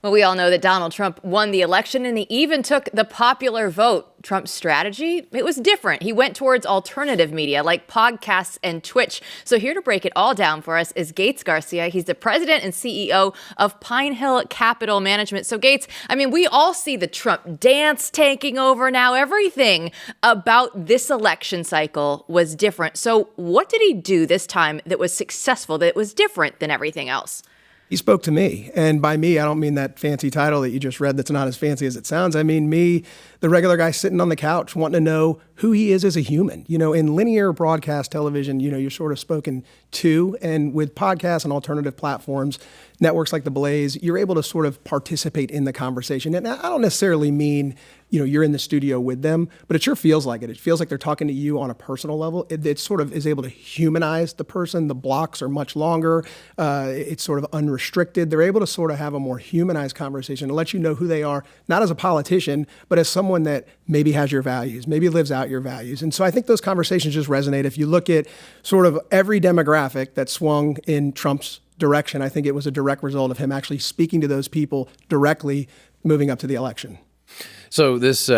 Well, we all know that Donald Trump won the election and he even took the popular vote. Trump's strategy, it was different. He went towards alternative media like podcasts and Twitch. So here to break it all down for us is Gates Garcia. He's the president and CEO of Pine Hill Capital Management. So Gates, I mean, we all see the Trump dance taking over now. Everything about this election cycle was different. So what did he do this time that was successful, that was different than everything else? He spoke to me. And by me, I don't mean that fancy title that you just read that's not as fancy as it sounds. I mean me, the regular guy sitting on the couch wanting to know who he is as a human. You know, in linear broadcast television, you know, you're sort of spoken to. And with podcasts and alternative platforms, networks like the Blaze, you're able to sort of participate in the conversation. And I don't necessarily mean, you know, you're in the studio with them, but it sure feels like it. It feels like they're talking to you on a personal level. It sort of is able to humanize the person. The blocks are much longer. It's sort of unrestricted. They're able to sort of have a more humanized conversation to let you know who they are, not as a politician, but as someone that maybe has your values, maybe lives out your values. And so I think those conversations just resonate. If you look at sort of every demographic that swung in Trump's direction, I think it was a direct result of him actually speaking to those people directly moving up to the election. So this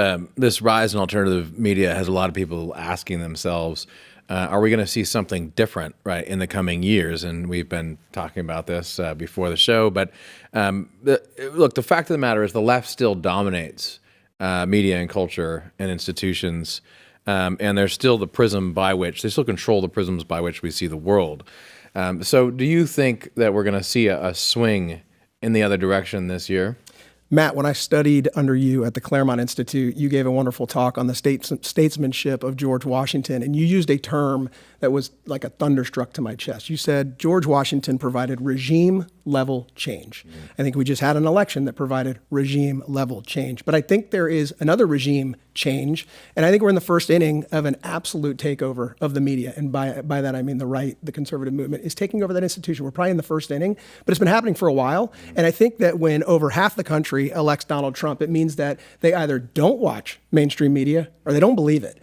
rise in alternative media has a lot of people asking themselves, are we going to see something different, right, in the coming years? And we've been talking about this before the show. But look, the fact of the matter is the left still dominates media and culture and institutions. And there's still the prism by which, they still control the prisms by which we see the world. So do you think that we're going to see a swing in the other direction this year? Matt, when I studied under you at the Claremont Institute, you gave a wonderful talk on the statesmanship of George Washington, and you used a term that was like a thunderstruck to my chest. You said George Washington provided regime-level change. I think we just had an election that provided regime-level change. But I think there is another regime change, and I think we're in the first inning of an absolute takeover of the media. And by that, I mean the right, the conservative movement, is taking over that institution. We're probably in the first inning, but it's been happening for a while. And I think that when over half the country elects Donald Trump, it means that they either don't watch mainstream media or they don't believe it.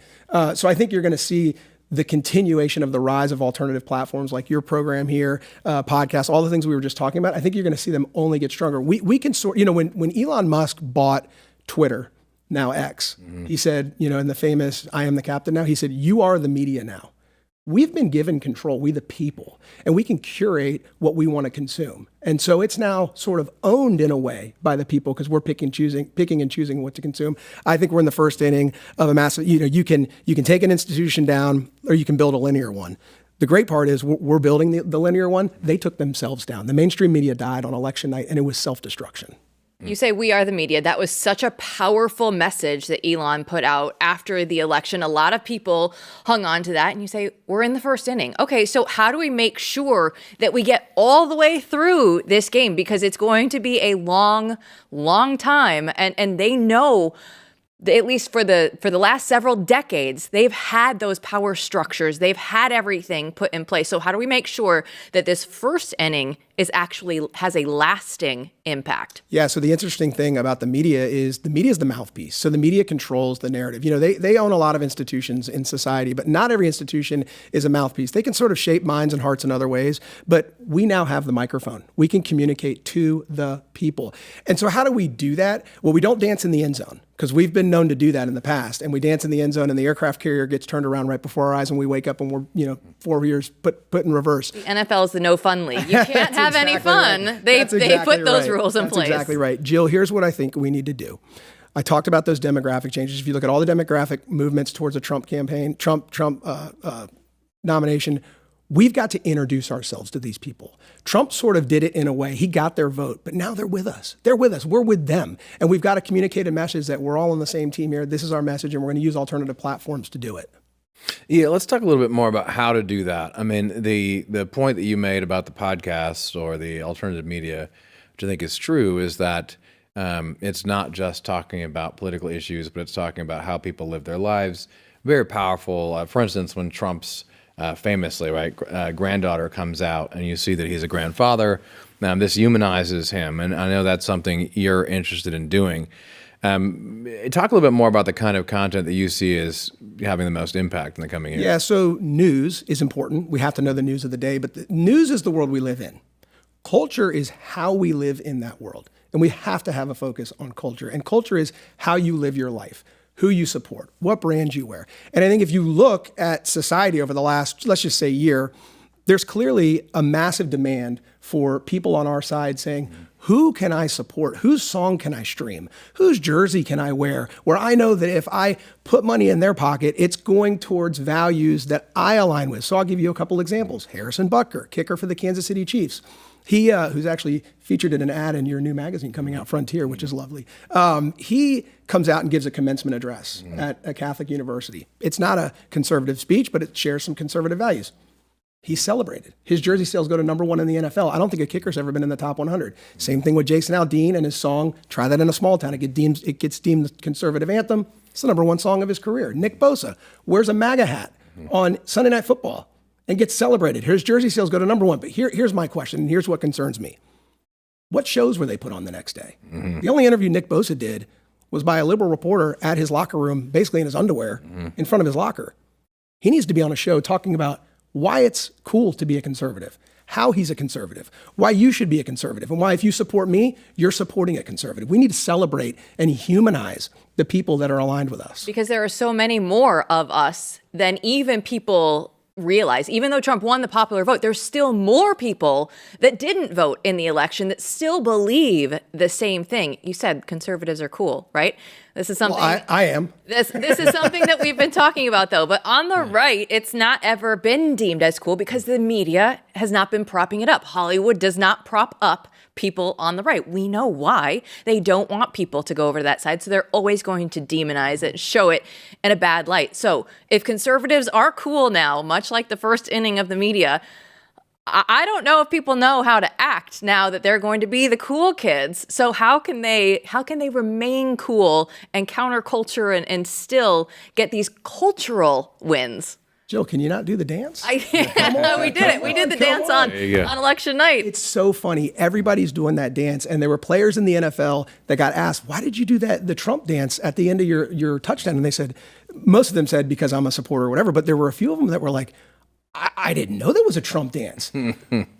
So I think you're going to see the continuation of the rise of alternative platforms like your program here, podcasts, all the things we were just talking about. I think you're going to see them only get stronger. We can sort, you know, when Elon Musk bought Twitter, now X, he said, you know, in the famous "I am the captain" now, he said, "You are the media now." We've been given control, we the people, and we can curate what we want to consume. And so it's now sort of owned in a way by the people because we're picking and choosing what to consume. I think we're in the first inning of a massive, you know, you can take an institution down or you can build a linear one. The great part is we're building the linear one. They took themselves down. The mainstream media died on election night and it was self-destruction. You say we are the media. That was such a powerful message that Elon put out after the election. A lot of people hung on to that. And you say, we're in the first inning. Okay, so how do we make sure that we get all the way through this game? Because it's going to be a long, long time. And they know, at least for the last several decades, they've had those power structures. They've had everything put in place. So how do we make sure that this first inning has a lasting impact? Yeah, so the interesting thing about the media is the mouthpiece. So the media controls the narrative. You know, they own a lot of institutions in society, but not every institution is a mouthpiece. They can sort of shape minds and hearts in other ways, but we now have the microphone. We can communicate to the people. And so how do we do that? Well, we don't dance in the end zone because we've been known to do that in the past. And we dance in the end zone and the aircraft carrier gets turned around right before our eyes and we wake up and we're, you know, 4 years put in reverse. The NFL is the no fun league. You can't have any fun. Right. They put those rules in place. That's exactly right. Jill, here's what I think we need to do. I talked about those demographic changes. If you look at all the demographic movements towards a Trump campaign, Trump nomination, we've got to introduce ourselves to these people. Trump sort of did it in a way. He got their vote, but now they're with us. They're with us. We're with them. And we've got to communicate a message that we're all on the same team here. This is our message, and we're going to use alternative platforms to do it. Yeah, let's talk a little bit more about how to do that. I mean, the point that you made about the podcast or the alternative media, which I think is true, is that it's not just talking about political issues, but it's talking about how people live their lives. Very powerful. For instance, when Trump's famously, right, granddaughter comes out and you see that he's a grandfather, this humanizes him. And I know that's something you're interested in doing. Talk a little bit more about the kind of content that you see as having the most impact in the coming years. Yeah, so news is important. We have to know the news of the day, but the news is the world we live in. Culture is how we live in that world. And we have to have a focus on culture. And culture is how you live your life, who you support, what brands you wear. And I think if you look at society over the last, let's just say, year, there's clearly a massive demand for people on our side saying, who can I support? Whose song can I stream? Whose jersey can I wear? Where I know that if I put money in their pocket, it's going towards values that I align with. So I'll give you a couple examples. Harrison Butker, kicker for the Kansas City Chiefs. He, who's actually featured in an ad in your new magazine coming out, Frontier, which is lovely. He comes out and gives a commencement address at a Catholic university. It's not a conservative speech, but it shares some conservative values. He's celebrated. His jersey sales go to #1 in the NFL. I don't think a kicker's ever been in the top 100. Same thing with Jason Aldean and his song, Try That in a Small Town. It gets deemed the conservative anthem. It's the #1 song of his career. Nick Bosa wears a MAGA hat on Sunday Night Football and gets celebrated. His jersey sales go to #1. But here's my question, and here's what concerns me. What shows were they put on the next day? The only interview Nick Bosa did was by a liberal reporter at his locker room, basically in his underwear, in front of his locker. He needs to be on a show talking about why it's cool to be a conservative, how he's a conservative, why you should be a conservative, and why if you support me, you're supporting a conservative. We need to celebrate and humanize the people that are aligned with us. Because there are so many more of us than even people realize. Even though Trump won the popular vote, there's still more people that didn't vote in the election that still believe the same thing. You said conservatives are cool, right? This is something. Well, I am. This is something that we've been talking about, though. But on the right, it's not ever been deemed as cool because the media has not been propping it up. Hollywood does not prop up people on the right. We know why. They don't want people to go over to that side, so they're always going to demonize it, show it in a bad light. So if conservatives are cool now, much like the first inning of the media, I don't know if people know how to act now that they're going to be the cool kids. So how can they remain cool and counterculture and still get these cultural wins? Jill, can you not do the dance? We did it. We did the dance on election night. It's so funny. Everybody's doing that dance. And there were players in the NFL that got asked, why did you do the Trump dance at the end of your touchdown? And they said, most of them said, because I'm a supporter or whatever. But there were a few of them that were like, I didn't know there was a Trump dance.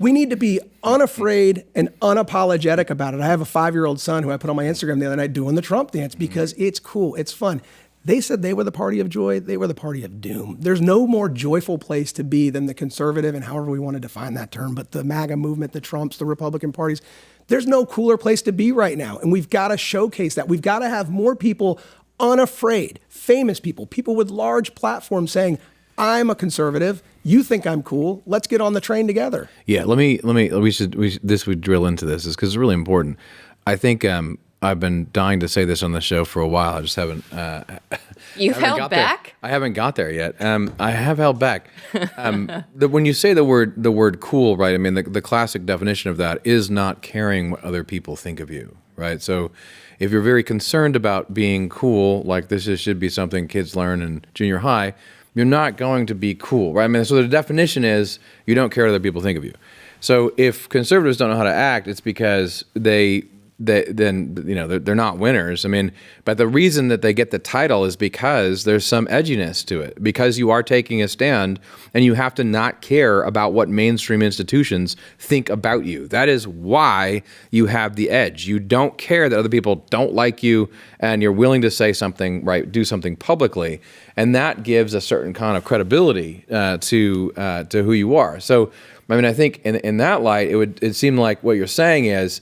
We need to be unafraid and unapologetic about it. I have a 5-year-old son who I put on my Instagram the other night doing the Trump dance because it's cool. It's fun. They said they were the party of joy. They were the party of doom. There's no more joyful place to be than the conservative, and however we want to define that term, but the MAGA movement, the Trumps, the Republican parties. There's no cooler place to be right now. And we've got to showcase that. We've got to have more people unafraid, famous people, people with large platforms saying, I'm a conservative. You think I'm cool. Let's get on the train together. Yeah, we should drill into this because it's really important. I think I've been dying to say this on the show for a while. I just haven't. You've held back? I haven't got there yet. I have held back. When you say the word cool, right? I mean, the classic definition of that is not caring what other people think of you, right? So if you're very concerned about being cool, like should be something kids learn in junior high, you're not going to be cool, right? I mean, so the definition is you don't care what other people think of you. So if conservatives don't know how to act, it's because they're not winners. I mean, but the reason that they get the title is because there's some edginess to it, because you are taking a stand and you have to not care about what mainstream institutions think about you. That is why you have the edge. You don't care that other people don't like you and you're willing to say something, right, do something publicly. And that gives a certain kind of credibility to who you are. So, I mean, I think in that light, it seemed like what you're saying is,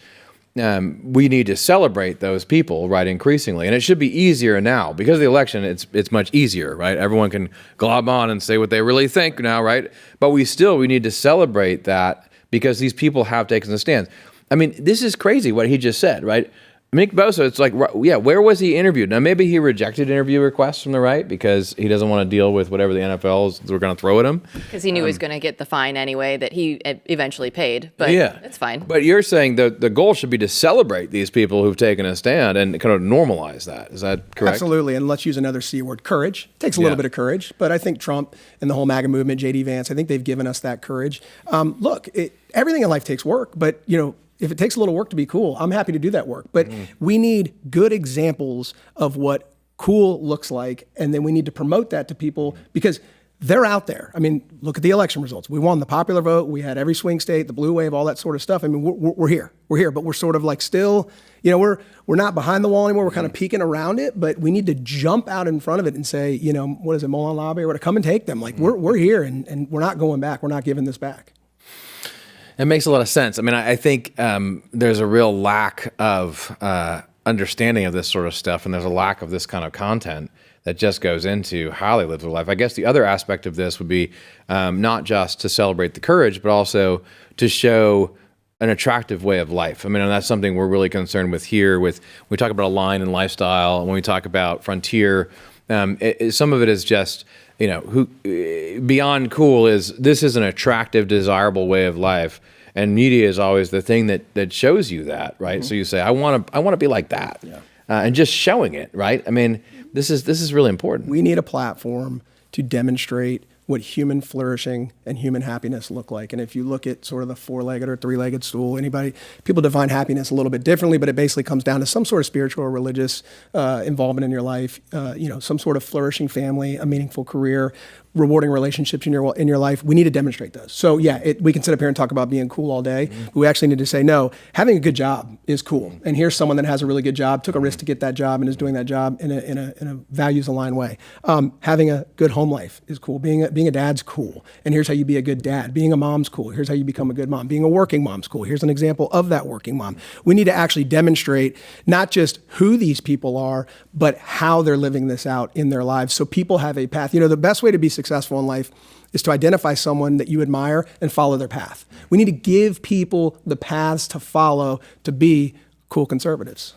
we need to celebrate those people, right, increasingly. And it should be easier now. Because of the election, it's much easier, right? Everyone can glob on and say what they really think now, right? But we need to celebrate that because these people have taken the stand. I mean, this is crazy what he just said, right? Nick Bosa, it's like, yeah, where was he interviewed? Now, maybe he rejected interview requests from the right because he doesn't want to deal with whatever the NFLs were going to throw at him. Because he knew he was going to get the fine anyway that he eventually paid, but yeah, it's fine. But you're saying the goal should be to celebrate these people who've taken a stand and kind of normalize that. Is that correct? Absolutely, and let's use another C word, courage. It takes a little bit of courage, but I think Trump and the whole MAGA movement, J.D. Vance, I think they've given us that courage. Look, everything in life takes work, but, if it takes a little work to be cool, I'm happy to do that work. But we need good examples of what cool looks like, and then we need to promote that to people because they're out there. I mean, look at the election results. We won the popular vote. We had every swing state, the blue wave, all that sort of stuff. I mean, we're here. We're here, but we're sort of like still, we're not behind the wall anymore. We're kind of peeking around it, but we need to jump out in front of it and say, what is it, Moulin Lobby, or what? Come and take them. Like we're here, and we're not going back. We're not giving this back. It makes a lot of sense. I mean, I think there's a real lack of understanding of this sort of stuff, and there's a lack of this kind of content that just goes into how they live their life. I guess the other aspect of this would be not just to celebrate the courage, but also to show an attractive way of life. I mean, and that's something we're really concerned with here. When we talk about Align and lifestyle, and when we talk about Frontier, some of it is just, beyond cool is this is an attractive, desirable way of life. And media is always the thing that shows you that, right? Mm-hmm. So you say, I want to be like that. Yeah. And just showing it, right? I mean, this is really important. We need a platform to demonstrate what human flourishing and human happiness look like. And if you look at sort of the four-legged or three-legged stool, people define happiness a little bit differently, but it basically comes down to some sort of spiritual or religious involvement in your life, some sort of flourishing family, a meaningful career, rewarding relationships in your life. We need to demonstrate those. So we can sit up here and talk about being cool all day, but we actually need to say, no, having a good job is cool. And here's someone that has a really good job, took a risk to get that job, and is doing that job in a values-aligned way. Having a good home life is cool. Being a dad's cool. And here's how you be a good dad. Being a mom's cool. Here's how you become a good mom. Being a working mom's cool. Here's an example of that working mom. We need to actually demonstrate not just who these people are, but how they're living this out in their lives, so people have a path. The best way to be successful in life is to identify someone that you admire and follow their path. We need to give people the paths to follow to be cool conservatives.